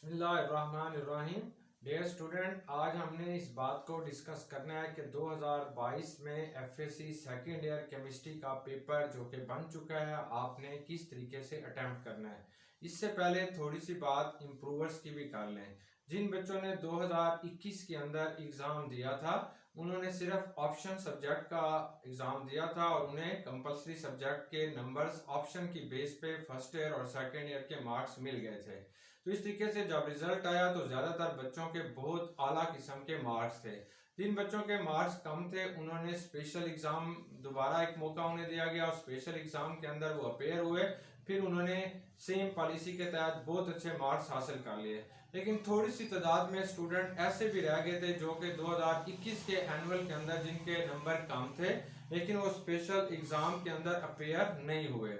बिस्मिल्लाहिर्रहमानिर्रहीम। Dear student, आज हमने इस बात को डिस्कस करना है कि 2022 में एफएससी सेकेंड ईयर केमिस्ट्री का पेपर जो कि बन चुका है, आपने किस तरीके से अटेम्प्ट करना है। इससे पहले थोड़ी सी बात इम्प्रूवर्स की भी कर लें। जिन बच्चों ने 2021 के अंदर एग्ज़ाम दिया था, उन्होंने सिर्फ ऑप्शन सब्जेक्ट का एग्ज़ाम दिया था और उन्हें कंपलसरी सब्जेक्ट के नंबर्स ऑप्शन की बेस पे फर्स्ट ईयर और सेकेंड ईयर के मार्क्स मिल गए थे। तो इस तरीके से जब रिजल्ट आया तो ज़्यादातर बच्चों के बहुत आला किस्म के मार्क्स थे। जिन बच्चों के मार्क्स कम थे, उन्होंने स्पेशल एग्ज़ाम दोबारा एक मौका उन्हें दिया गया और स्पेशल एग्ज़ाम के अंदर वो अपेयर हुए। फिर उन्होंने सेम पॉलिसी के तहत बहुत अच्छे मार्क्स हासिल कर लिए। लेकिन थोड़ी सी तादाद में स्टूडेंट ऐसे भी रह गए थे जो कि 2021 के एनुअल के अंदर जिनके नंबर कम थे, लेकिन वो स्पेशल एग्ज़ाम के अंदर अपेयर नहीं हुए।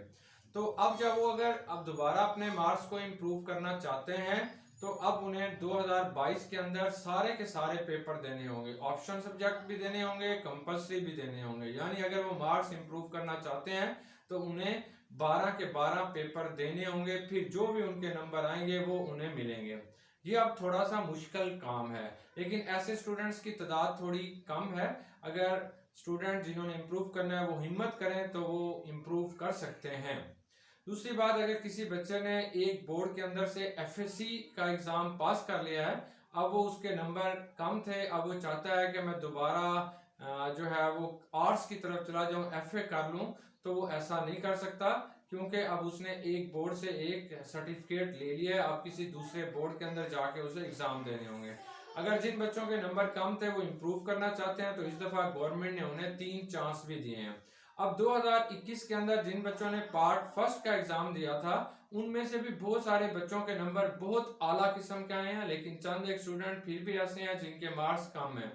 तो अब जब वो अगर अब दोबारा अपने मार्क्स को इम्प्रूव करना चाहते हैं, तो अब उन्हें 2022 के अंदर सारे के सारे पेपर देने होंगे, ऑप्शन सब्जेक्ट भी देने होंगे, कंपलसरी भी देने होंगे। यानी अगर वो मार्क्स इम्प्रूव करना चाहते हैं तो उन्हें 12 के 12 पेपर देने होंगे। फिर जो भी उनके नंबर आएंगे वो उन्हें मिलेंगे। ये अब थोड़ा सा मुश्किल काम है, लेकिन ऐसे स्टूडेंट्स की तादाद थोड़ी कम है। अगर स्टूडेंट जिन्होंने इम्प्रूव करना है वो हिम्मत करें तो वो इम्प्रूव कर सकते हैं। दूसरी बात, अगर किसी बच्चे ने एक बोर्ड के अंदर से एफएससी का एग्जाम पास कर लिया है, अब वो उसके नंबर कम थे, अब वो चाहता है कि मैं दोबारा जो है वो आर्ट्स की तरफ चला जाऊं, एफए कर लूं, तो वो ऐसा नहीं कर सकता, क्योंकि अब उसने एक बोर्ड से एक सर्टिफिकेट ले लिया है। अब किसी दूसरे बोर्ड के अंदर जाके उसे एग्जाम देने होंगे। अगर जिन बच्चों के नंबर कम थे वो इम्प्रूव करना चाहते हैं, तो इस दफा गवर्नमेंट ने उन्हें 3 चांस भी दिए हैं। अब 2021 के अंदर जिन बच्चों ने पार्ट फर्स्ट का एग्जाम दिया था, उनमें से भी बहुत सारे बच्चों के नंबर बहुत आला किस्म के आए हैं, लेकिन चंद एक स्टूडेंट फिर भी ऐसे हैं जिनके मार्क्स कम हैं।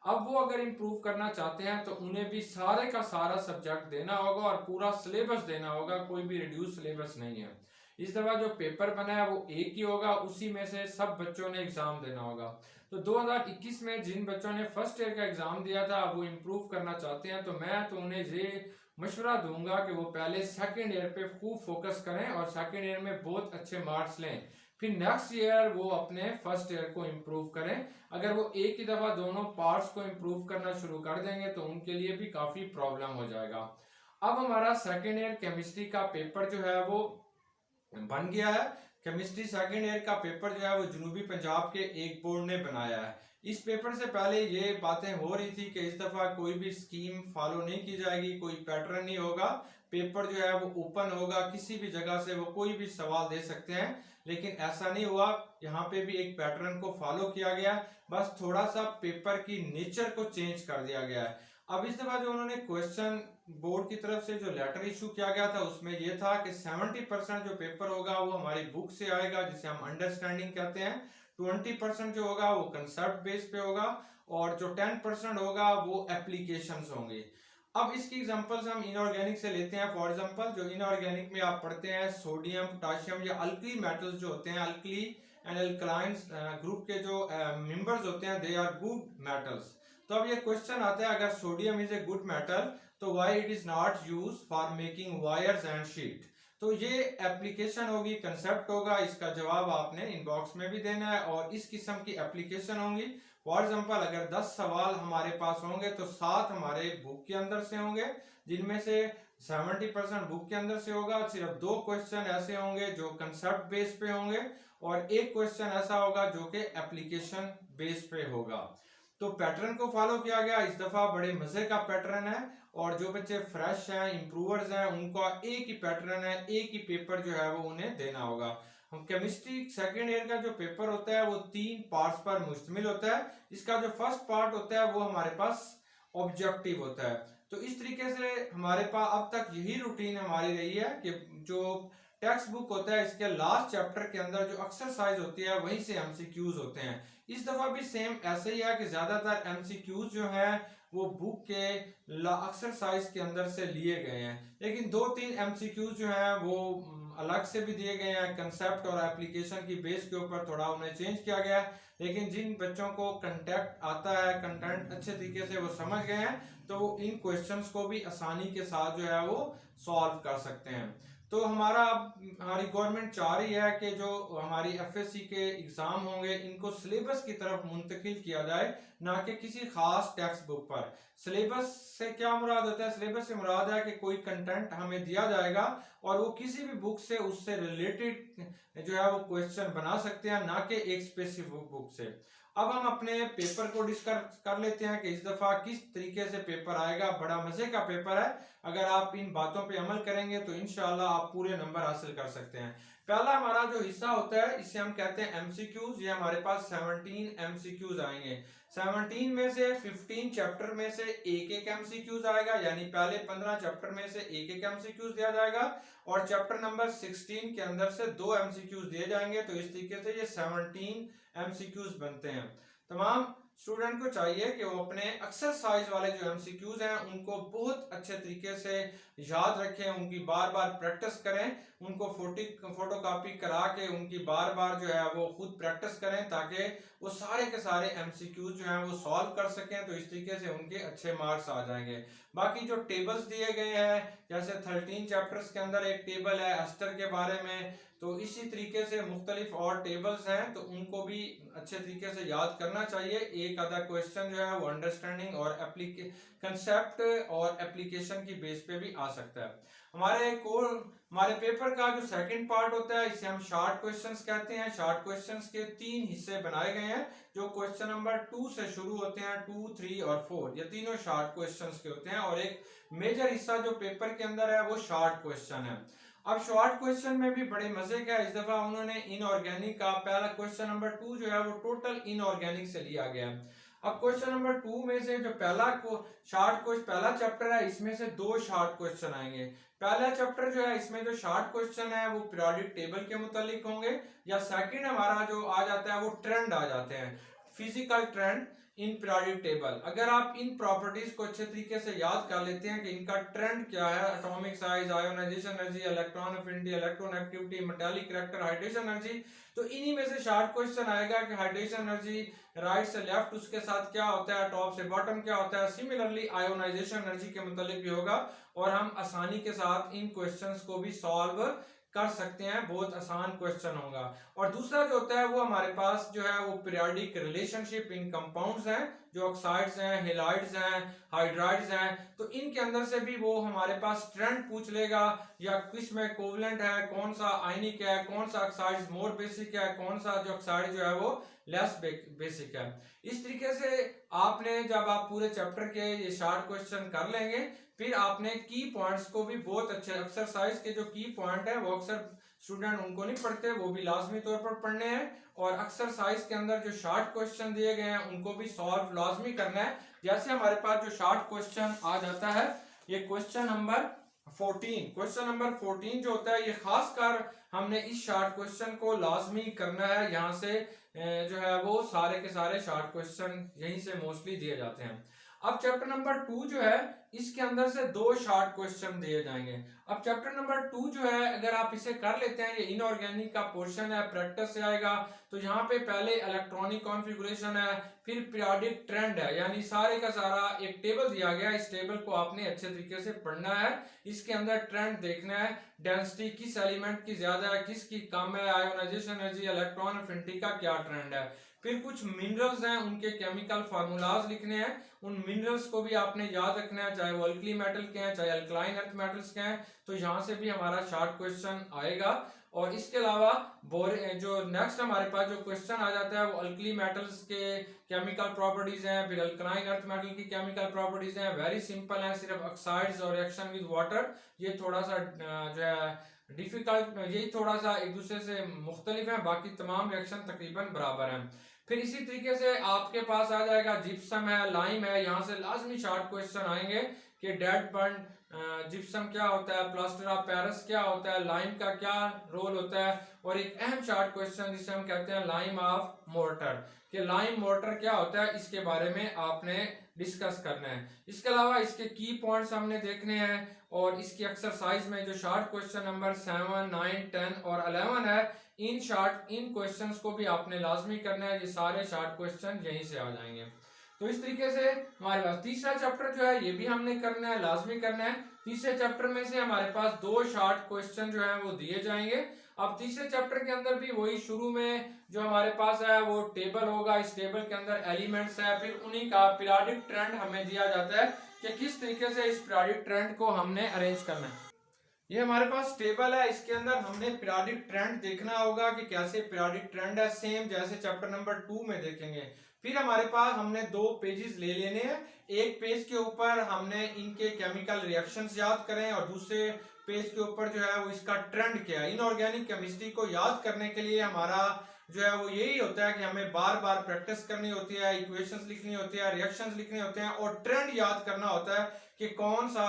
अब वो अगर इम्प्रूव करना चाहते हैं तो उन्हें भी सारे का सारा सब्जेक्ट देना होगा और पूरा सिलेबस देना होगा, कोई भी रिड्यूस सिलेबस नहीं है। इस दफा जो पेपर बना है वो एक ही होगा, उसी में से सब बच्चों ने एग्जाम देना होगा। तो 2021 में जिन बच्चों ने फर्स्ट ईयर का एग्जाम दिया था, वो इम्प्रूव करना चाहते हैं, तो मैं तो उन्हें ये मशवरा दूंगा कि वो पहले सेकेंड ईयर पे खूब फोकस करें और सेकेंड ईयर में बहुत अच्छे मार्क्स लें। फिर नेक्स्ट ईयर वो अपने फर्स्ट ईयर को इम्प्रूव करें। अगर वो एक ही दफा दोनों पार्ट्स को इम्प्रूव करना शुरू कर देंगे तो उनके लिए भी काफी प्रॉब्लम हो जाएगा। अब हमारा सेकेंड ईयर केमिस्ट्री का पेपर जो है वो बन गया है। केमिस्ट्री सेकेंड ईयर का पेपर जो है वो जनूबी पंजाब के एक बोर्ड ने बनाया है। इस पेपर से पहले ये बातें हो रही थी कि इस दफा कोई भी स्कीम फॉलो नहीं की जाएगी, कोई पैटर्न नहीं होगा, पेपर जो है वो ओपन होगा, किसी भी जगह से वो कोई भी सवाल दे सकते हैं। लेकिन ऐसा नहीं हुआ, यहाँ पे भी एक पैटर्न को फॉलो किया गया, बस थोड़ा सा पेपर की नेचर को चेंज कर दिया गया है। अब इस दफा जो उन्होंने क्वेश्चन बोर्ड की तरफ से जो लेटर इशू किया गया था, उसमें यह था कि 70% जो पेपर होगा वो हमारी बुक से आएगा, जिसे हम अंडरस्टैंडिंग कहते हैं। 20% जो होगा वो कंसेप्ट बेस पे होगा और जो 10% होगा वो एप्लीकेशंस होंगे। अब इसकी एग्जांपल्स हम इनऑर्गेनिक से लेते हैं। फॉर एग्जांपल, जो इनऑर्गेनिक में आप पढ़ते हैं सोडियम, पोटाशियम या अल्कली मेटल्स जो होते हैं, अल्कली एंड अल्कलाइंस ग्रुप के जो मेंबर्स होते हैं, दे आर गुड मेटल्स। तो अब ये क्वेश्चन आता है, अगर sodium is a good metal तो why it is not use for making wires and sheet. तो ये एप्लीकेशन होगी, कंसेप्ट होगा, इसका जवाब आपने इनबॉक्स में भी देना है और इस किस्म की एप्लीकेशन होंगी। फॉर एग्जांपल, अगर 10 सवाल हमारे पास होंगे तो 7 हमारे बुक के अंदर से होंगे, जिनमें से 70% बुक के अंदर से होगा। सिर्फ 2 क्वेश्चन ऐसे होंगे जो कंसेप्ट बेस पे होंगे और एक क्वेश्चन ऐसा होगा जो कि एप्लीकेशन बेस पे होगा। तो पैटर्न को फॉलो किया गया। इस दफा बड़े मजे का पैटर्न है और जो बच्चे फ्रेश हैं, इंप्रूवर्स हैं, उनका एक ही पैटर्न है, एक ही पेपर जो है वो उन्हें देना होगा। हम केमिस्ट्री सेकेंड ईयर का जो पेपर होता है वो 3 पार्ट्स पर मुश्तमिल होता है। इसका जो फर्स्ट पार्ट होता है वो हमारे पास ऑब्जेक्टिव होता है। तो इस तरीके से हमारे पास अब तक यही रूटीन हमारी रही है कि जो टेक्स्ट बुक होता है, इसके लास्ट चैप्टर के अंदर जो एक्सरसाइज होती है वहीं से एमसीक्यूज होते हैं। इस दफा भी सेम ऐसे ही है कि ज्यादातर एमसीक्यूज जो है वो बुक के एक्सरसाइज के अंदर से लिए गए हैं, लेकिन 2-3 एमसीक्यूज जो है वो अलग से भी दिए गए हैं। कंसेप्ट और एप्लीकेशन की बेस के ऊपर थोड़ा उन्हें चेंज किया गया है, लेकिन जिन बच्चों को कंटेक्ट आता है, कंटेंट अच्छे तरीके से वो समझ गए हैं, तो इन क्वेश्चंस को भी आसानी के साथ जो है वो सॉल्व कर सकते हैं। तो हमारी गवर्नमेंट चाह रही है कि जो हमारी एफएससी के एग्जाम होंगे इनको सिलेबस की तरफ मुंतकिल किया जाए, ना कि किसी खास टेक्स्ट बुक पर। सिलेबस से क्या मुराद होता है? सिलेबस से मुराद है कि कोई कंटेंट हमें दिया जाएगा और वो किसी भी बुक से उससे रिलेटेड जो है वो क्वेश्चन बना सकते हैं, ना कि एक स्पेसिफिक बुक से। अब हम अपने पेपर को डिस्कस कर लेते हैं कि इस दफा किस तरीके से पेपर आएगा। बड़ा मजे का पेपर है, अगर आप इन बातों पे अमल करेंगे तो इंशाल्लाह आप पूरे नंबर हासिल कर सकते हैं। पहला हमारा जो हिस्सा होता है इसे हम कहते हैं एमसीक्यूज। ये हमारे पास 17 एमसीक्यूज आएंगे। 17 में से 15 चैप्टर में से एक एक एमसीक्यूज आएगा, यानी पहले 15 चैप्टर में से एक एक एमसीक्यूज दिया जाएगा और चैप्टर नंबर 16 के अंदर से 2 एमसीक्यूज दिए जाएंगे। तो इस तरीके से ये 17 एमसीक्यूज बनते हैं। तमाम स्टूडेंट को चाहिए कि वो अपने एक्सरसाइज वाले जो एमसीक्यूज हैं उनको बहुत अच्छे तरीके से याद रखें, उनकी बार बार प्रैक्टिस करें, उनको फोटो कॉपी करा के उनकी बार बार जो है वो खुद प्रैक्टिस करें, ताकि वो सारे के सारे एमसीक्यूज जो हैं वो सॉल्व कर सकें। तो इस तरीके से उनके अच्छे मार्क्स आ जाएंगे। बाकी जो टेबल्स दिए गए हैं, जैसे 13 चैप्टर्स के अंदर एक टेबल है एस्टर के बारे में, तो इसी तरीके से मुख्तलिफ और टेबल्स हैं, तो उनको भी अच्छे तरीके से याद करना चाहिए। एक आधा क्वेश्चन जो है वो अंडरस्टैंडिंग और कंसेप्ट और एप्लीकेशन की बेस पे भी आ सकता है। हमारे पेपर का जो सेकंड पार्ट होता है इसे हम शॉर्ट क्वेश्चंस कहते हैं। शॉर्ट क्वेश्चंस के 3 हिस्से बनाए गए हैं, जो क्वेश्चन नंबर 2 से शुरू होते हैं। 2, 3 और 4 ये तीनों शॉर्ट क्वेश्चंस के होते हैं और एक मेजर हिस्सा जो पेपर के अंदर है वो शॉर्ट क्वेश्चन है। अब शॉर्ट क्वेश्चन में भी बड़े मजे का इस दफा उन्होंने इनऑर्गेनिक का पहला क्वेश्चन नंबर 2 जो है वो टोटल इनऑर्गेनिक से लिया गया है। अब क्वेश्चन नंबर 2 में से जो पहला चैप्टर है इसमें से 2 शॉर्ट क्वेश्चन आएंगे। पहला चैप्टर जो है इसमें जो शॉर्ट क्वेश्चन है वो पीरियोडिक टेबल के मुतालिक होंगे, या सेकंड हमारा जो आ जाता है वो ट्रेंड आ जाते हैं, physical trend in periodic table. अगर आप इन प्रॉपर्टीज को अच्छे तरीके से याद कर लेते हैं कि इनका ट्रेंड क्या है, atomic size, ionisation energy, electron affinity, electron activity, metallic character, hydration energy, तो इन्हीं में से शॉर्ट क्वेश्चन आएगा कि हाइड्रेशन एनर्जी राइट से लेफ्ट उसके साथ क्या होता है, टॉप से बॉटम क्या होता है। सिमिलरली आयोनाइजेशन एनर्जी के मुतालिक भी होगा और हम आसानी के साथ इन क्वेश्चंस को भी सॉल्व कर सकते हैं, बहुत आसान क्वेश्चन होगा। और दूसरा जो होता है वो हमारे पास जो है वो पीरियोडिक रिलेशनशिप इन कंपाउंड्स हैं, जो ऑक्साइड्स हैं, हेलाइड्स हैं, हाइड्राइड्स हैं, तो इनके अंदर से भी वो हमारे पास ट्रेंड पूछ लेगा, या किस में कोवलेंट है, कौन सा आयनिक है, कौन सा ऑक्साइड मोर बेसिक है, कौन सा जो ऑक्साइड जो है वो लेस बेसिक है। इस तरीके से आपने जब आप पूरे चैप्टर के ये शॉर्ट क्वेश्चन कर लेंगे, फिर आपने की पॉइंट्स को भी बहुत अच्छे, एक्सरसाइज के जो की पॉइंट है वो अक्सर स्टूडेंट उनको नहीं पढ़ते, वो भी लाजमी तौर पर पढ़ने हैं, और एक्सरसाइज के अंदर जो शॉर्ट क्वेश्चन दिए गए हैं उनको भी सॉल्व लाजमी करना है। जैसे हमारे पास जो शॉर्ट क्वेश्चन आ जाता है, ये क्वेश्चन नंबर 14 जो होता है, ये खासकर हमने इस शॉर्ट क्वेश्चन को लाजमी करना है। यहाँ से जो है वो सारे के सारे शॉर्ट क्वेश्चन यहीं से मोस्टली दिए जाते हैं। अब चैप्टर नंबर 2 जो है इसके अंदर से 2 शॉर्ट क्वेश्चन दिए जाएंगे। अब चैप्टर नंबर 2 जो है अगर आप इसे कर लेते हैं, ये इनऑर्गेनिक का पोर्शन है, प्रैक्टिस से आएगा, तो यहाँ पे पहले इलेक्ट्रॉनिक कॉन्फ़िगरेशन है, फिर पीरियोडिक ट्रेंड है, यानी सारे का सारा एक टेबल दिया गया है। इस टेबल को आपने अच्छे तरीके से पढ़ना है, इसके अंदर ट्रेंड देखना है, डेंसिटी किस एलिमेंट की ज्यादा है, किसकी कम है, आयोनाइजेशन एनर्जी, इलेक्ट्रॉन अफिनिटी का क्या ट्रेंड है। फिर कुछ मिनरल्स हैं, उनके केमिकल फार्मूलाज लिखने हैं, उन मिनरल्स को भी आपने याद रखना है, चाहे वो अल्कली मेटल के हैं, चाहे अल्कलाइन अर्थ मेटल्स के हैं, तो यहाँ से भी हमारा शॉर्ट क्वेश्चन आएगा। और इसके अलावा जो नेक्स्ट हमारे पास जो क्वेश्चन आ जाता है वो अल्कली मेटल्स के केमिकल प्रॉपर्टीज हैं, फिर अल्कलाइन अर्थ मेटल की केमिकल प्रॉपर्टीज हैं, वेरी सिंपल है, सिर्फ ऑक्साइड्स और रिएक्शन विद वाटर, ये थोड़ा सा जो है डिफिकल्ट, यही थोड़ा सा एक दूसरे से मुख्तलिफ है, बाकी तमाम रिएक्शन तकरीबन बराबर हैं। फिर इसी तरीके से आपके पास आ जाएगा जिप्सम है, लाइम है, यहाँ से लाजमी शॉर्ट क्वेश्चन आएंगे कि डेड बर्न जिप्सम क्या होता है, प्लास्टर ऑफ पेरिस क्या होता है, लाइम का क्या रोल होता है, और एक अहम शॉर्ट क्वेश्चन जिसे हम कहते हैं लाइम ऑफ मोर्टर, कि लाइम मोर्टर क्या होता है, इसके बारे में आपने डिस्कस करना है। इसके अलावा इसके की पॉइंट्स हमने देखने हैं, और इसकी एक्सरसाइज में जो शॉर्ट क्वेश्चन नंबर 7, 9, 10 और 11 है, इन क्वेश्चंस को भी आपने लाजमी करना है। ये सारे शॉर्ट क्वेश्चन यहीं से आ जाएंगे। तो इस तरीके से हमारे पास तीसरा चैप्टर जो है ये भी हमने करना है, लाजमी करना है। तीसरे चैप्टर में से हमारे पास 2 शॉर्ट क्वेश्चन जो है वो दिए जाएंगे। अब तीसरे चैप्टर के अंदर भी वही शुरू में जो हमारे पास है वो टेबल होगा, इस टेबल के अंदर एलिमेंट्स है, फिर उन्हीं का पीरियोडिक ट्रेंड हमें दिया जाता है कि किस तरीके से इस पीरियोडिक ट्रेंड को हमने अरेंज करना है। ये हमारे पास टेबल है, इसके अंदर हमने पीरियोडिक ट्रेंड देखना होगा कि कैसे पीरियोडिक ट्रेंड है, सेम जैसे चैप्टर नंबर 2 में देखेंगे। फिर हमारे पास हमने 2 पेजेस ले लेने हैं। एक पेज के ऊपर हमने इनके केमिकल रिएक्शंस याद करें और दूसरे पेज के ऊपर जो है वो इसका ट्रेंड क्या है। इनऑर्गेनिक केमिस्ट्री को याद करने के लिए हमारा जो है वो यही होता है कि हमें बार बार प्रैक्टिस करनी होती है, इक्वेशंस लिखनी होती है, रिएक्शंस लिखने होते हैं और ट्रेंड याद करना होता है कि कौन सा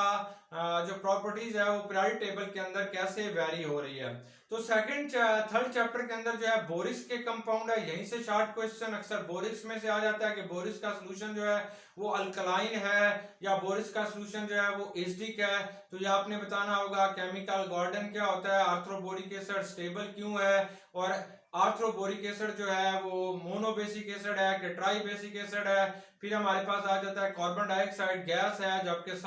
जो प्रॉपर्टीज है वो पीरियोडिक टेबल के अंदर कैसे वेरी हो रही है। तो थर्ड चैप्टर के अंदर जो है बोरिस के कंपाउंड है, यहीं से शॉर्ट क्वेश्चन अक्सर बोरिस में से आ जाता है कि बोरिस का सोल्यूशन जो है वो अल्कलाइन है या बोरिस का सोल्यूशन जो है वो एसिडिक है। तो ये आपने बताना होगा केमिकल गार्डन क्या होता है, आर्थ्रोबोरिक एसिड स्टेबल क्यों है, और आर्थ्रोबोरिक एसिड जो है वो मोनोबेसिक एसिड है कि ट्राइबेसिक एसिड है। फिर हमारे पास आ जाता है कार्बन डाइऑक्साइड गैस है, जबकि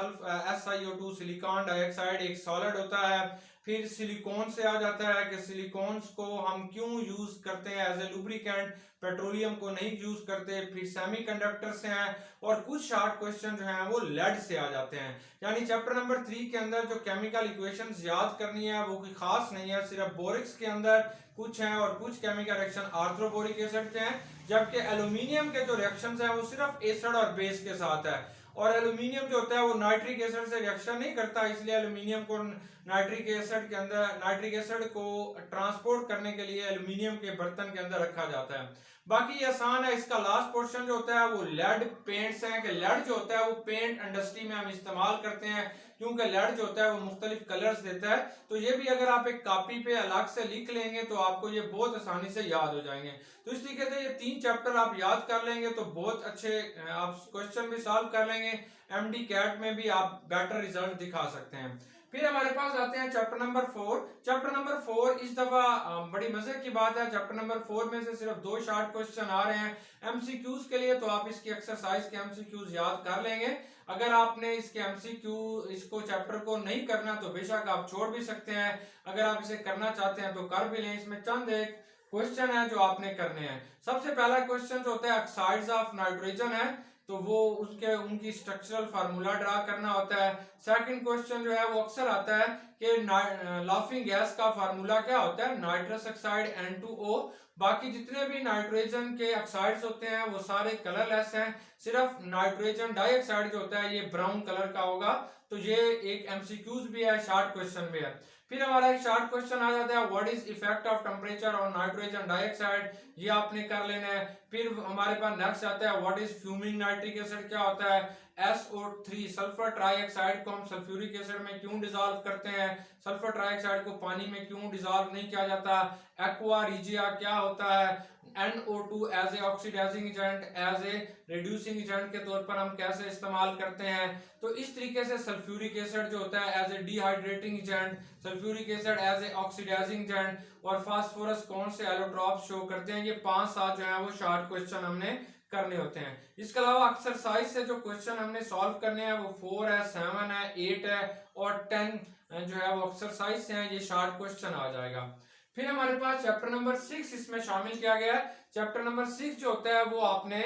SiO2 सिलिकॉन डाइऑक्साइड एक सॉलिड होता है। फिर सिलिकॉन से आ जाता है कि सिलिकॉन्स को हम क्यों यूज करते हैं एज ए लुब्रिकेंट, पेट्रोलियम को नहीं यूज करते। फिर सेमीकंडक्टर से हैं और कुछ शॉर्ट क्वेश्चन जो हैं वो लेड से आ जाते हैं। यानी चैप्टर नंबर 3 के अंदर जो केमिकल इक्वेशंस याद करनी है वो कोई खास नहीं है, सिर्फ बोरिक्स के अंदर कुछ हैं और कुछ केमिकल रिएक्शन आर्थ्रोबोरिक एसिड के हैं, जबकि एल्यूमिनियम के जो रिएक्शंस हैं वो सिर्फ एसिड और बेस के साथ है। और एल्यूमिनियम जो होता है वो नाइट्रिक एसिड से रिएक्शन नहीं करता, इसलिए एल्यूमिनियम को नाइट्रिक एसिड के अंदर नाइट्रिक एसिड को ट्रांसपोर्ट करने के लिए एल्यूमिनियम के बर्तन के अंदर रखा जाता है। बाकी ये आसान है। इसका लास्ट पोर्शन जो होता है वो लेड पेंट्स हैं कि लेड जो होता है वो पेंट इंडस्ट्री में हम इस्तेमाल करते हैं, क्योंकि लेड जो होता है वो मुख्तलिफ कलर्स देता है। तो ये भी अगर आप एक कॉपी पे अलग से लिख लेंगे तो आपको ये बहुत आसानी से याद हो जाएंगे। तो इस तरीके से ये 3 चैप्टर आप याद कर लेंगे तो बहुत अच्छे आप क्वेश्चन भी सॉल्व कर लेंगे, MD कैट में भी आप बेटर रिजल्ट दिखा सकते हैं। फिर हमारे पास आते हैं चैप्टर नंबर 4। चैप्टर नंबर 4 इस दफा बड़ी मजे की बात है, चैप्टर नंबर 4 में से सिर्फ 2 शॉर्ट क्वेश्चन आ रहे हैं MCQs के लिए, तो आप इसकी एक्सरसाइज के MCQs याद कर लेंगे। अगर आपने इसके MCQ इसको चैप्टर को नहीं करना तो बेशक आप छोड़ भी सकते हैं, अगर आप इसे करना चाहते हैं तो कर भी लें। इसमें चंद एक क्वेश्चन है जो आपने करने हैं। सबसे पहला क्वेश्चन जो होता है ऑक्साइड्स ऑफ नाइट्रोजन है, तो वो उसके उनकी स्ट्रक्चरल फार्मूला ड्रा करना होता है। सेकंड क्वेश्चन जो है वो अक्सर आता है कि लाफिंग गैस का फार्मूला क्या होता है, नाइट्रस ऑक्साइड N2O। बाकी जितने भी नाइट्रोजन के ऑक्साइड्स होते हैं वो सारे कलरलेस हैं, सिर्फ नाइट्रोजन डाइऑक्साइड जो होता है ये ब्राउन कलर का होगा। तो ये एक MCQs भी है, शॉर्ट क्वेश्चन भी है। फिर हमारा एक शॉर्ट क्वेश्चन आ जाता है what is effect of temperature on nitrogen dioxide, ये आपने कर लेना है। फिर हमारे पास नेक्स्ट आता है what is fuming nitric acid, क्या होता है। SO3 सल्फर ट्राइऑक्साइड को हम सल्फ्यूरिक एसिड में क्यों डिसॉल्व करते हैं, सल्फर ट्राइऑक्साइड को पानी में क्यों डिसॉल्व नहीं किया जाता। एक्वा रिजिया क्या होता है। NO2 as a oxidising agent, as a reducing agent के तौर पर हम कैसे इस्तेमाल करते हैं। तो इस तरीके से सल्फ्यूरिक एसिड जो होता है as a dehydrating agent, sulphuric acid as a oxidising agent, और फास्फोरस कौन से एलोट्रॉप शो करते हैं। ये 5-7 जो है वो शॉर्ट क्वेश्चन हमने करने होते हैं। इसके अलावा एक्सरसाइज से जो क्वेश्चन हमने सॉल्व करने हैं वो 4 है, 7 है, 8 है और 10 जो है वो एक्सरसाइज से हैं, ये शॉर्ट क्वेश्चन आ जाएगा। फिर हमारे पास चैप्टर नंबर 6 इसमें शामिल किया गया है। चैप्टर नंबर 6 जो होता है वो आपने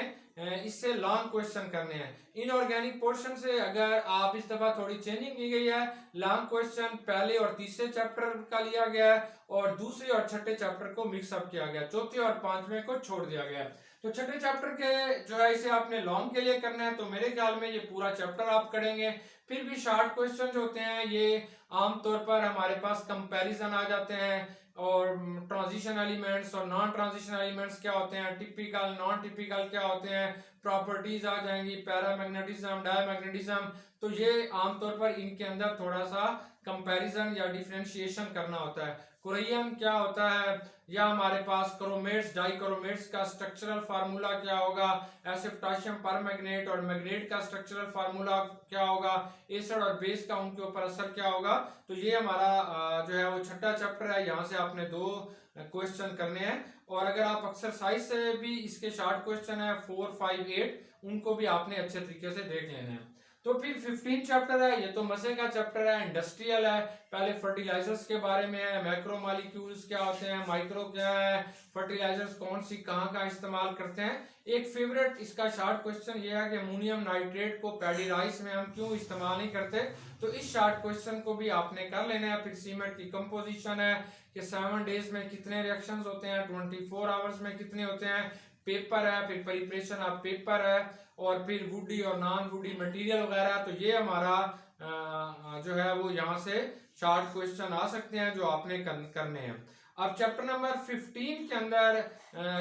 इससे लॉन्ग क्वेश्चन करने हैं। इनऑर्गेनिक पोर्शन से अगर आप इस दफा थोड़ी चेंजिंग की गई है, लॉन्ग क्वेश्चन पहले और तीसरे चैप्टर का लिया गया है और दूसरे और छठे चैप्टर को मिक्सअप किया गया, चौथे और पांचवें को छोड़ दिया गया है। तो छठे चैप्टर के जो है इसे आपने लॉन्ग के लिए करना है, तो मेरे ख्याल में ये पूरा चैप्टर आप करेंगे। फिर भी शॉर्ट क्वेश्चन जो होते हैं ये आमतौर पर हमारे पास कंपैरिजन आ जाते हैं और ट्रांजिशन एलिमेंट्स और नॉन ट्रांजिशन एलिमेंट्स क्या होते हैं, टिपिकल नॉन टिपिकल क्या होते हैं, प्रॉपर्टीज आ जाएंगी, पैरामैग्नेटिज्म, डायमैग्नेटिज्म। तो ये आमतौर पर इनके अंदर थोड़ा सा कंपैरिजन या डिफरेंशिएशन करना होता है। कोरियम क्या होता है, या हमारे पास क्रोमेट्स डाइक्रोमेट्स का स्ट्रक्चरल फार्मूला क्या होगा, ऐसे पोटेशियम परमैंगनेट और मैग्नेट का स्ट्रक्चरल फार्मूला क्या होगा, एसिड और बेस का उनके ऊपर असर क्या होगा। तो ये हमारा जो है वो छठा चैप्टर है, यहाँ से आपने 2 क्वेश्चन करने हैं और अगर आप एक्सरसाइज से भी इसके शॉर्ट क्वेश्चन है 4, 5, 8 उनको भी आपने अच्छे तरीके से देख लेने हैं। तो फिर 15 चैप्टर है, ये तो मजे का चैप्टर है, इंडस्ट्रियल है। पहले फर्टिलाइजर्स के बारे में है, मैक्रो मॉलिक्यूल्स क्या होते हैं, माइक्रो क्या है, फर्टिलाइजर्स कौन सी कहाँ इस्तेमाल करते हैं। एक फेवरेट इसका शॉर्ट क्वेश्चन ये है कि अमोनियम नाइट्रेट को पैडी राइस में हम क्यों इस्तेमाल नहीं करते, तो इस शॉर्ट क्वेश्चन को भी आपने कर लेना है। फिर सीमेंट की कंपोजिशन है कि 7 डेज में कितने रिएक्शंस होते हैं, 24 आवर्स में कितने होते हैं, पेपर है, फिर प्रिपरेशन ऑफ पेपर है, और फिर वुडी और नॉन वुडी मटेरियल वगैरह। तो ये हमारा जो है वो यहाँ से शॉर्ट क्वेश्चन आ सकते हैं जो आपने करने हैं। अब चैप्टर नंबर 15 के अंदर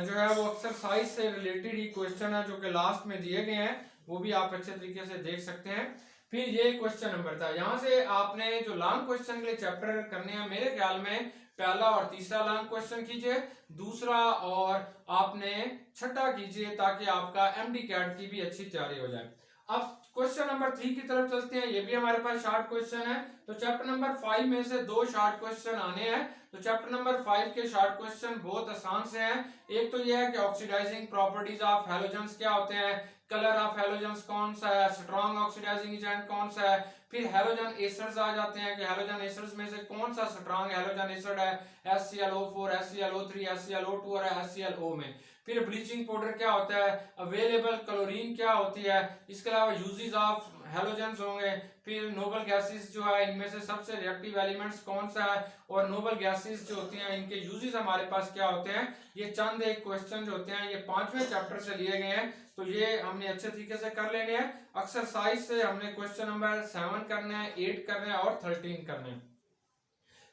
जो है वो एक्सरसाइज से रिलेटेड ही क्वेश्चन है जो कि लास्ट में दिए गए हैं, वो भी आप अच्छे तरीके से देख सकते हैं। फिर ये क्वेश्चन नंबर था, यहाँ से आपने जो लॉन्ग क्वेश्चन के लिए चैप्टर करने हैं, मेरे ख्याल में पहला और तीसरा लॉन्ग क्वेश्चन कीजिए, दूसरा और आपने छठा कीजिए, ताकि आपका एमडी कैट की भी अच्छी तैयारी हो जाए। अब क्वेश्चन नंबर 3 की तरफ चलते हैं, ये भी हमारे पास शॉर्ट क्वेश्चन है। तो चैप्टर नंबर 5 में से 2 शॉर्ट क्वेश्चन आने हैं। तो चैप्टर नंबर 5 के शॉर्ट क्वेश्चन बहुत आसान से हैं। एक तो यह है कि ऑक्सीडाइजिंग प्रॉपर्टीज ऑफ हैलोजेंस क्या होते हैं, कलर ऑफ हैलोजेंस कौन सा है, स्ट्रॉन्ग ऑक्सीडाइजिंग एजेंट कौन सा है। फिर हैलोजन एसिड्स आ जाते हैं कि हैलोजन एसिड्स में से कौन सा स्ट्रॉन्ग हैलोजन एसिड है, HClO4, HClO3, HClO2 और HClO में। फिर ब्लीचिंग पाउडर क्या होता है, अवेलेबल क्लोरीन क्या होती है, इसके अलावा यूजेस ऑफ हैलोजेंस होंगे। फिर नोबल गैसेस जो है इनमें से सबसे रिएक्टिव एलिमेंट्स कौन सा है, और नोबल गैसेस जो होती हैं इनके यूजेस हमारे पास क्या होते हैं। ये चंद एक क्वेश्चन जो होते हैं ये 5वें चैप्टर से लिए गए हैं, तो ये हमने अच्छे तरीके से कर लेने हैं। एक्सरसाइज से हमने क्वेश्चन नंबर 7 करना है, 8 करना है और 13 करना है।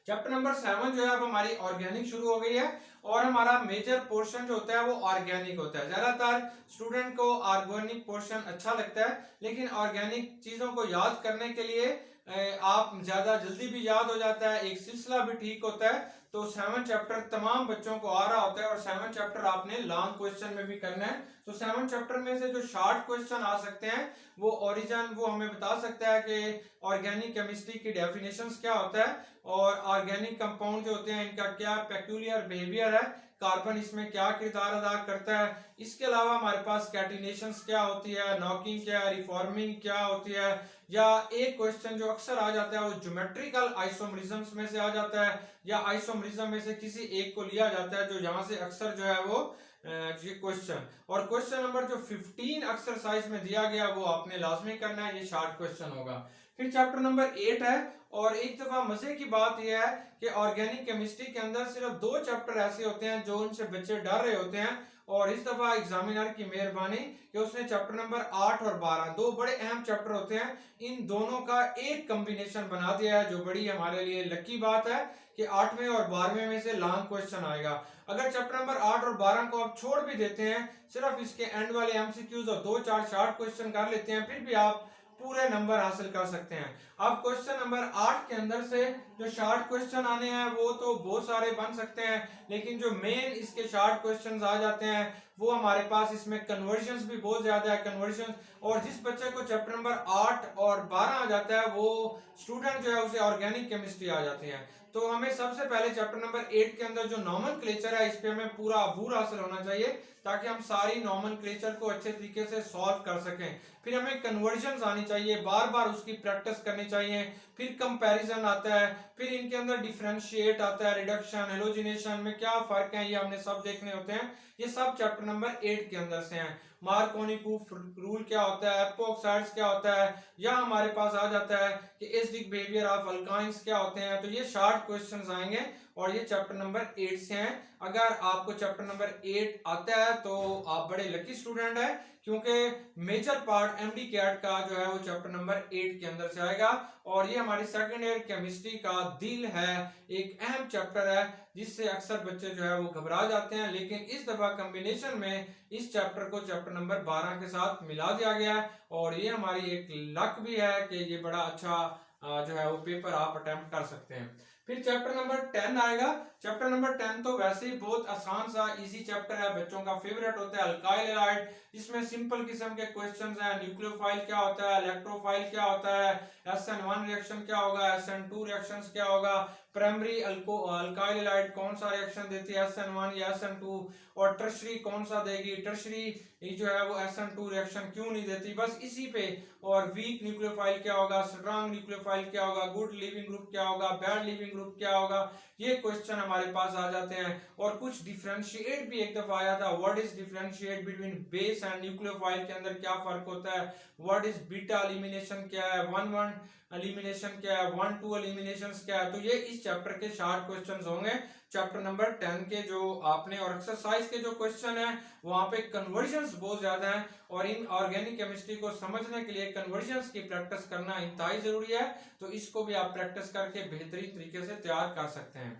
चैप्टर नंबर 7 जो है अब हमारी ऑर्गेनिक शुरू हो गई है, और हमारा मेजर पोर्शन जो होता है वो ऑर्गेनिक होता है। ज्यादातर स्टूडेंट को ऑर्गेनिक पोर्शन अच्छा लगता है, लेकिन ऑर्गेनिक चीजों को याद करने के लिए आप ज्यादा जल्दी भी याद हो जाता है, एक सिलसिला भी ठीक होता है। तो 7 चैप्टर तमाम बच्चों को आ रहा होता है, और 7 चैप्टर आपने लॉन्ग क्वेश्चन में भी करना है। तो 7 चैप्टर में से जो शॉर्ट क्वेश्चन आ सकते हैं वो ओरिजिन वो हमें बता सकता है कि ऑर्गेनिक केमिस्ट्री की डेफिनेशंस क्या होता है, और ऑर्गेनिक कंपाउंड जो होते हैं इनका क्या पेक्यूलियर बिहेवियर है, कार्बन इसमें क्या किरदार अदा करता है। इसके अलावा हमारे पास कैटिनेशंस क्या होती है, नॉकिंग क्या है, रिफॉर्मिंग क्या होती है, या एक क्वेश्चन जो अक्सर आ जाता है वो ज्योमेट्रिकल आइसोमरिज्म्स में से आ जाता है, या आइसोमरिज्म में से किसी एक को लिया जाता है, जो यहाँ से अक्सर जो है वो ये क्वेश्चन। और क्वेश्चन नंबर जो 15 एक्सरसाइज में दिया गया वो आपने लाजमी करना है, ये शॉर्ट क्वेश्चन होगा। फिर चैप्टर नंबर 8 है, और एक दफा मजे की बात यह है कि ऑर्गेनिक केमिस्ट्री के अंदर सिर्फ 2 चैप्टर ऐसे होते हैं जो उनसे बच्चे डर रहे होते हैं, और इस दफा एग्जामिनर की मेहरबानी कि उसने चैप्टर नंबर 8 और 12 दो बड़े अहम चैप्टर होते हैं, इन दोनों का एक कॉम्बिनेशन बना दिया है, जो बड़ी हमारे लिए लकी बात है कि 8वें और 12वें में से लॉन्ग क्वेश्चन आएगा। अगर चैप्टर नंबर 8 और 12 को आप छोड़ भी देते हैं, सिर्फ इसके एंड वाले एमसीक्यूज और 2-4 शॉर्ट क्वेश्चन कर लेते हैं, फिर भी आप पूरे नंबर हासिल कर सकते हैं। अब क्वेश्चन नंबर 8 के अंदर से जो शॉर्ट क्वेश्चन आने हैं वो तो बहुत सारे बन सकते हैं, लेकिन जो मेन इसके शॉर्ट क्वेश्चंस आ जाते हैं वो हमारे पास इसमें कन्वर्जन्स भी बहुत ज्यादा है, कन्वर्जन। और जिस बच्चे को चैप्टर नंबर 8 और 12 आ जाता है वो स्टूडेंट जो है उसे ऑर्गेनिक केमिस्ट्री आ जाती है। तो हमें सबसे पहले चैप्टर नंबर 8 के अंदर जो नॉमेनक्लेचर है इस पे हमें पूरा अबूर हासिल होना चाहिए, ताकि हम सारी नॉमेनक्लेचर को अच्छे तरीके से सॉल्व कर सकें। फिर हमें कन्वर्जन्स आनी चाहिए, बार बार उसकी प्रैक्टिस करनी चाहिए। फिर कंपैरिजन आता है, फिर इनके अंदर डिफरेंशिएट आता है, रिडक्शन, हेलोजिनेशन में क्या फर्क है ये हमने सब देखने होते हैं। ये सब चैप्टर नंबर 8 के अंदर से हैं। मार्कोनी प्रूफ रूल क्या होता है, एपोक्साइड्स क्या होता है, या हमारे पास आ जाता है कि एसिडिक बिहेवियर ऑफ अल्काइंस क्या होते हैं। तो ये शॉर्ट क्वेश्चंस आएंगे, और ये चैप्टर नंबर 8 से हैं। अगर आपको चैप्टर नंबर 8 आता है तो आप बड़े लकी स्टूडेंट हैं, क्योंकि मेजर पार्ट एमडी कैट का जो है वो चैप्टर नंबर 8 के अंदर से आएगा, और ये हमारी सेकेंड ईयर केमिस्ट्री का दिल है, एक अहम चैप्टर है जिससे अक्सर बच्चे जो है वो घबरा जाते हैं। लेकिन इस दफा कॉम्बिनेशन में इस चैप्टर को चैप्टर नंबर 12 के साथ मिला दिया गया है, और ये हमारी एक लक भी है कि ये बड़ा अच्छा जो है वो पेपर आप अटेम्प्ट कर सकते हैं। फिर चैप्टर नंबर 10 आएगा। चैप्टर नंबर 10 तो वैसे ही बहुत आसान सा इजी चैप्टर है, बच्चों का फेवरेट होता है अल्काइल हैलाइड। इसमें सिंपल किस्म के क्वेश्चंस हैं, न्यूक्लियोफाइल क्या होता है, इलेक्ट्रोफाइल क्या होता है, SN1 रिएक्शन क्या होगा, SN2 रिएक्शंस क्या होगा, प्राइमरी अल्काइल हैलाइड कौन सा रिएक्शन देती है, SN1 या SN2, और टर्शरी कौन सा देगी, टर्शरी जो है वो SN2 रिएक्शन क्यों नहीं देती, बस इसी पे। और वीक न्यूक्लियोफाइल क्या होगा, स्ट्रांग न्यूक्लियोफाइल क्या होगा, गुड लिविंग ग्रुप क्या होगा, बैड लिविंग ग्रुप क्या होगा, ये क्वेश्चन हमारे पास आ जाते हैं। और कुछ डिफरेंशिएट भी एक दफा आया था, what is differentiate between base and nucleophile के अंदर क्या फर्क होता है, व्हाट इज बीटा एलिमिनेशन क्या है, 1-1 एलिमिनेशन क्या है, 1-2 एलिमिनेशन क्या है। तो ये इस चैप्टर के शार्ट क्वेश्चंस होंगे, चैप्टर नंबर 10 के जो आपने, और एक्सरसाइज के जो क्वेश्चन है वहां पे कन्वर्जन्स बहुत ज्यादा हैं, और इन ऑर्गेनिक केमिस्ट्री को समझने के लिए कन्वर्जन्स की प्रैक्टिस करना इंतहाई जरूरी है। तो इसको भी आप प्रैक्टिस करके बेहतरीन तरीके से तैयार कर सकते हैं।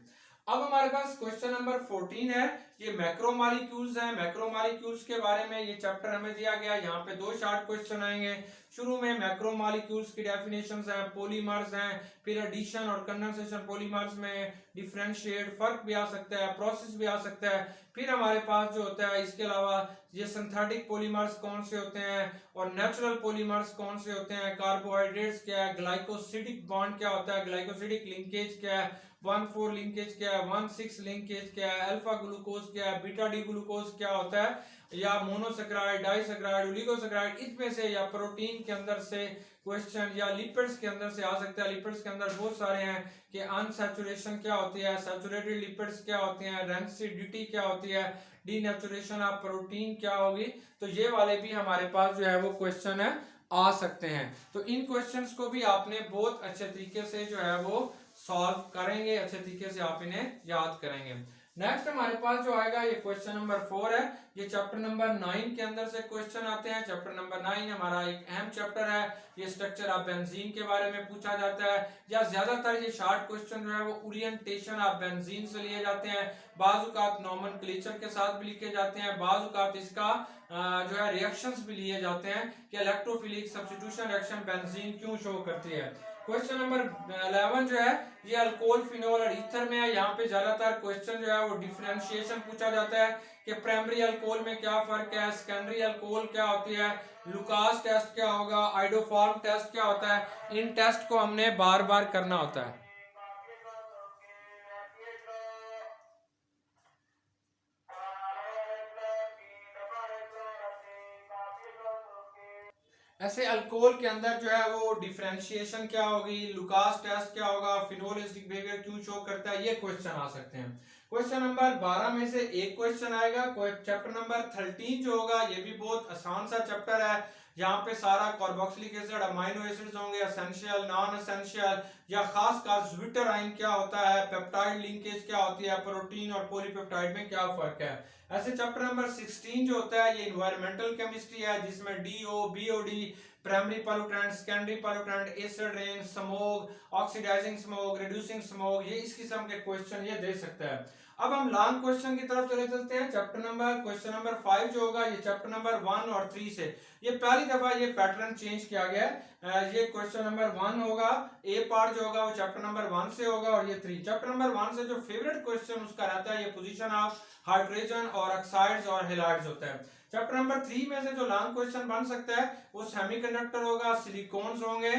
अब हमारे पास क्वेश्चन नंबर 14 है, ये मैक्रोमॉलिक्यूल्स हैं। मैक्रोमॉलिक्यूल्स के बारे में ये चैप्टर हमें दिया गया, यहाँ पे दो शार्ट क्वेश्चन आएंगे। शुरू में मैक्रोमॉलिक्यूल्स की डेफिनेशंस हैं, पॉलीमर्स हैं, फिर एडिशन और कंडेंसेशन पॉलीमर्स में डिफरेंशिएट, फर्क भी आ सकता है, प्रोसेस भी आ सकता है। फिर हमारे पास जो होता है इसके अलावा ये सिंथेटिक पॉलीमर्स कौन से होते हैं और नेचुरल पॉलीमर्स कौन से होते हैं, कार्बोहाइड्रेट्स क्या है, ग्लाइकोसिडिक बॉन्ड क्या होता है, ग्लाइकोसिडिक लिंकेज क्या है, 1,4 लिंकेज क्या है, 1,6 लिंकेज क्या है, अल्फा ग्लूकोज क्या है, बीटा डी ग्लूकोज क्या होता है, या मोनोसेक्राइड, डाइसेक्राइड, ओलिगोसेक्राइड, इसमें से, या प्रोटीन के अंदर से क्वेश्चन, या लिपिड्स के अंदर से आ सकता है। लिपिड्स के अंदर बहुत सारे हैं कि अनसैचुरेशन क्या होती है, सैचुरेटेड लिपिड्स क्या होती हैं, रेंसिडिटी क्या होती है, डीनेचुरेशन ऑफ प्रोटीन क्या होगी। तो ये वाले भी हमारे पास जो है वो क्वेश्चन है आ सकते हैं। तो इन क्वेश्चंस को भी आपने बहुत अच्छे तरीके से जो है वो सॉल्व करेंगे, अच्छे तरीके से आप इन्हें याद करेंगे। नेक्स्ट हमारे पास जो आएगा ये क्वेश्चन नंबर 4 है, ये चैप्टर नंबर 9 के अंदर से क्वेश्चन आते हैं। चैप्टर नंबर 9 हमारा एक अहम चैप्टर है, ये स्ट्रक्चर ऑफ बेंजीन के बारे में पूछा जाता है, या ज्यादातर ये शार्ट क्वेश्चन जो है वो ओरिएंटेशन ऑफ बेंजीन से लिए जाते हैं, बाजुकात नोमेनक्लेचर के साथ भी लिखे जाते हैं, बाजुकात इसका जो है रिएक्शंस भी लिए जाते हैं कि इलेक्ट्रोफिलिक सब्स्टिट्यूशन रिएक्शन बेंजीन क्यों शो करती है। क्वेश्चन नंबर 11 जो है ये अल्कोहल, फिनोल और ईथर में है। यहाँ पे ज्यादातर क्वेश्चन जो है वो डिफरेंशिएशन पूछा जाता है कि प्राइमरी अल्कोहल में क्या फर्क है, सेकेंडरी अल्कोहल क्या होती है, लुकास टेस्ट क्या होगा, आइडोफॉर्म टेस्ट क्या होता है। इन टेस्ट को हमने बार बार करना होता है। ऐसे अल्कोहल के अंदर जो है वो डिफरेंशिएशन क्या होगी, लुकास टेस्ट क्या होगा, फिनोल एसिडिक बिहेवियर क्यों शो करता है, ये क्वेश्चन आ सकते हैं। क्वेश्चन नंबर 12 में से एक क्वेश्चन आएगा। चैप्टर नंबर 13 जो होगा ये भी बहुत आसान सा चैप्टर है, यहाँ पे सारा कार्बोक्सिलिक एसिड, अमाइनो एसिड्स होंगे, एसेंशियल, नॉन एसेंशियल, या खास कर ज्विटराइन क्या होता है, पेप्टाइड लिंकेज क्या होती है, प्रोटीन और पॉलीपेप्टाइड में क्या फर्क है। ऐसे चैप्टर नंबर 16 जो होता है ये इन्वायरमेंटल केमिस्ट्री है, जिसमें DO, BOD, primary pollutant, secondary pollutant, acid rain, smoke, oxidising smoke, reducing smoke, ये इस किस्म के क्वेश्चन ये दे सकता है। अब हम लॉन्ग क्वेश्चन की तरफ चले चलते हैं। क्वेश्चन नंबर 5 जो होगा ये चैप्टर नंबर 1 और 3 से, ये पहली दफा ये पैटर्न चेंज किया गया है। ये क्वेश्चन नंबर 1 होगा, ए पार्ट जो होगा वो चैप्टर नंबर 1 से होगा, और ये 3 चैप्टर नंबर 1 से जो फेवरेट क्वेश्चन उसका रहता है ये पोजीशन ऑफ हाइड्रोजन और ऑक्साइड्स और हैलाइड्स होता है। चैप्टर नंबर 3 में से जो लॉन्ग क्वेश्चन बन सकता है वो सेमीकंडक्टर होगा, सिलिकॉन्स होंगे,